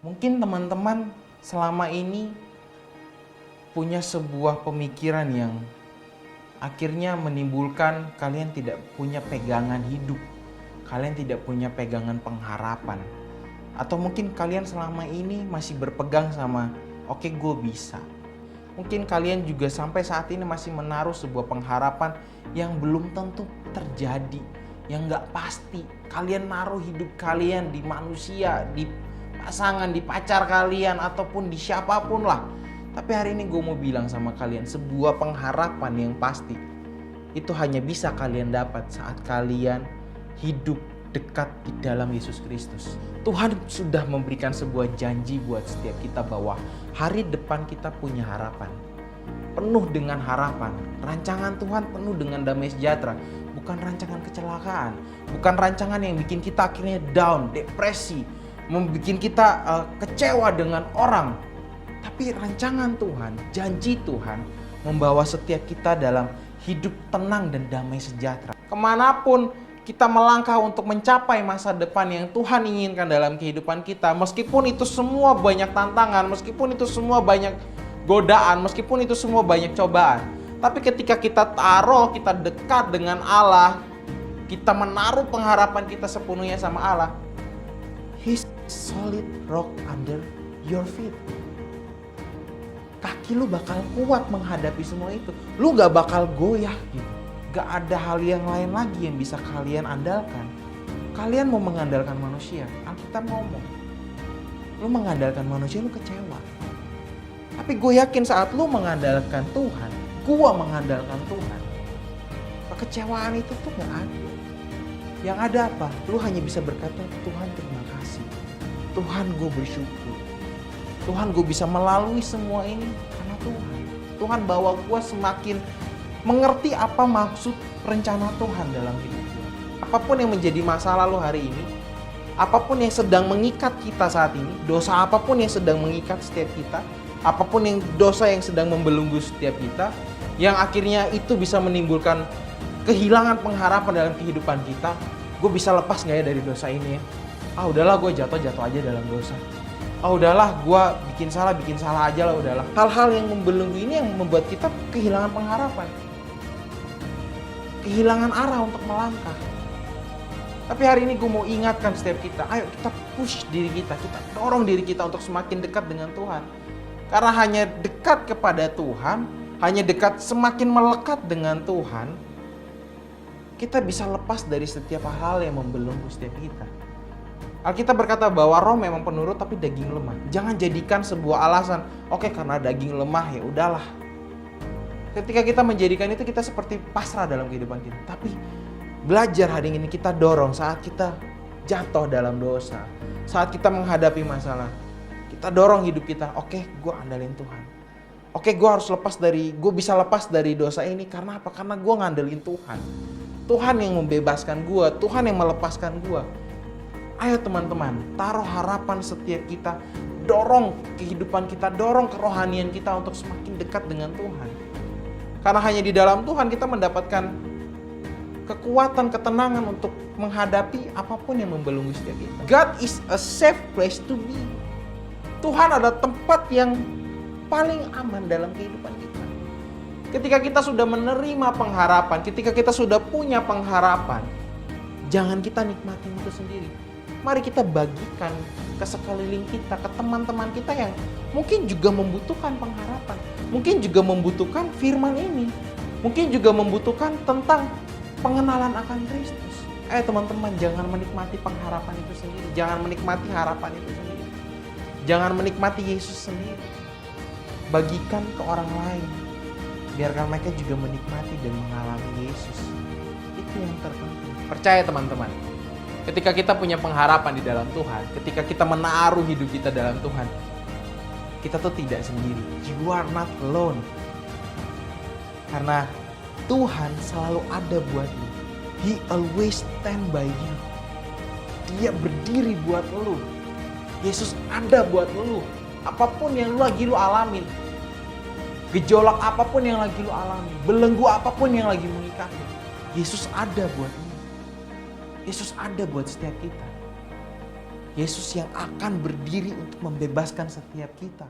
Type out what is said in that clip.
Mungkin teman-teman selama ini punya sebuah pemikiran yang akhirnya menimbulkan kalian tidak punya pegangan hidup. Kalian tidak punya pegangan pengharapan. Atau mungkin kalian selama ini masih berpegang sama, oke, gue bisa. Mungkin kalian juga sampai saat ini masih menaruh sebuah pengharapan yang belum tentu terjadi, yang gak pasti. Kalian naruh hidup kalian di manusia, di pasangan, di pacar kalian, ataupun di siapapun lah. Tapi hari ini gue mau bilang sama kalian, sebuah pengharapan yang pasti itu hanya bisa kalian dapat saat kalian hidup dekat di dalam Yesus Kristus. Tuhan sudah memberikan sebuah janji buat setiap kita bahwa hari depan kita punya harapan. Penuh dengan harapan. Rancangan Tuhan penuh dengan damai sejahtera. Bukan rancangan kecelakaan. Bukan rancangan yang bikin kita akhirnya down, depresi. Membikin kita kecewa dengan orang. Tapi rancangan Tuhan, janji Tuhan membawa setiap kita dalam hidup tenang dan damai sejahtera. Kemanapun kita melangkah untuk mencapai masa depan yang Tuhan inginkan dalam kehidupan kita, meskipun itu semua banyak tantangan, meskipun itu semua banyak godaan, meskipun itu semua banyak cobaan. Tapi ketika kita taruh, kita dekat dengan Allah, kita menaruh pengharapan kita sepenuhnya sama Allah, He's solid rock under your feet. Kaki lu bakal kuat menghadapi semua itu. Lu gak bakal goyah gitu. Gak ada hal yang lain lagi yang bisa kalian andalkan. Kalian mau mengandalkan manusia, Alkitab ngomong, lu mengandalkan manusia, lu kecewa. Tapi gue yakin saat lu mengandalkan Tuhan, gue mengandalkan Tuhan, kekecewaan itu tuh gak ada. Yang ada apa? Lu hanya bisa berkata, Tuhan terima kasih. Tuhan gue bersyukur. Tuhan gue bisa melalui semua ini karena Tuhan. Tuhan bawa gue semakin mengerti apa maksud rencana Tuhan dalam hidup gue. Apapun yang menjadi masalah lo hari ini, apapun yang sedang mengikat kita saat ini, dosa apapun yang sedang mengikat setiap kita, apapun yang dosa yang sedang membelenggu setiap kita, yang akhirnya itu bisa menimbulkan kehilangan pengharapan dalam kehidupan kita. Gue bisa lepas gak ya dari dosa ini ya? Udahlah gue jatuh aja dalam dosa. Udahlah gue bikin salah aja lah udahlah. Hal-hal yang membelenggu ini yang membuat kita kehilangan pengharapan. Kehilangan arah untuk melangkah. Tapi hari ini gue mau ingatkan setiap kita, ayo kita push diri kita dorong diri kita untuk semakin dekat dengan Tuhan. Karena hanya dekat kepada Tuhan, hanya dekat semakin melekat dengan Tuhan, kita bisa lepas dari setiap hal yang membelenggu setiap kita. Alkitab berkata bahwa roh memang penurut tapi daging lemah. Jangan jadikan sebuah alasan, oke, karena daging lemah ya udahlah. Ketika kita menjadikan itu, kita seperti pasrah dalam kehidupan kita. Tapi belajar hari ini kita dorong saat kita jatuh dalam dosa, saat kita menghadapi masalah, kita dorong hidup kita, oke, gue andalin Tuhan. Oke, gue bisa lepas dari dosa ini karena apa? Karena gue ngandelin Tuhan. Tuhan yang membebaskan gue, Tuhan yang melepaskan gue. Ayo teman-teman, taruh harapan setiap kita, dorong kehidupan kita, dorong kerohanian kita untuk semakin dekat dengan Tuhan. Karena hanya di dalam Tuhan kita mendapatkan kekuatan, ketenangan untuk menghadapi apapun yang membelenggu setiap kita. God is a safe place to be. Tuhan adalah tempat yang paling aman dalam kehidupan kita. Ketika kita sudah menerima pengharapan, ketika kita sudah punya pengharapan, jangan kita nikmatin itu sendiri. Mari kita bagikan ke sekeliling kita, ke teman-teman kita yang mungkin juga membutuhkan pengharapan. Mungkin juga membutuhkan firman ini. Mungkin juga membutuhkan tentang pengenalan akan Kristus. Teman-teman, jangan menikmati pengharapan itu sendiri. Jangan menikmati harapan itu sendiri. Jangan menikmati Yesus sendiri. Bagikan ke orang lain. Biarkan mereka juga menikmati dan mengalami Yesus. Itu yang terpenting. Percaya teman-teman. Ketika kita punya pengharapan di dalam Tuhan, ketika kita menaruh hidup kita dalam Tuhan, kita tuh tidak sendiri. You are not alone. Karena Tuhan selalu ada buatmu. He always stand by you. Dia berdiri buat lu. Yesus ada buat lu. Apapun yang lu alamin, gejolak apapun yang lagi lu alami, belenggu apapun yang lagi mengikat lu, Yesus ada buat lu. Yesus ada buat setiap kita. Yesus yang akan berdiri untuk membebaskan setiap kita.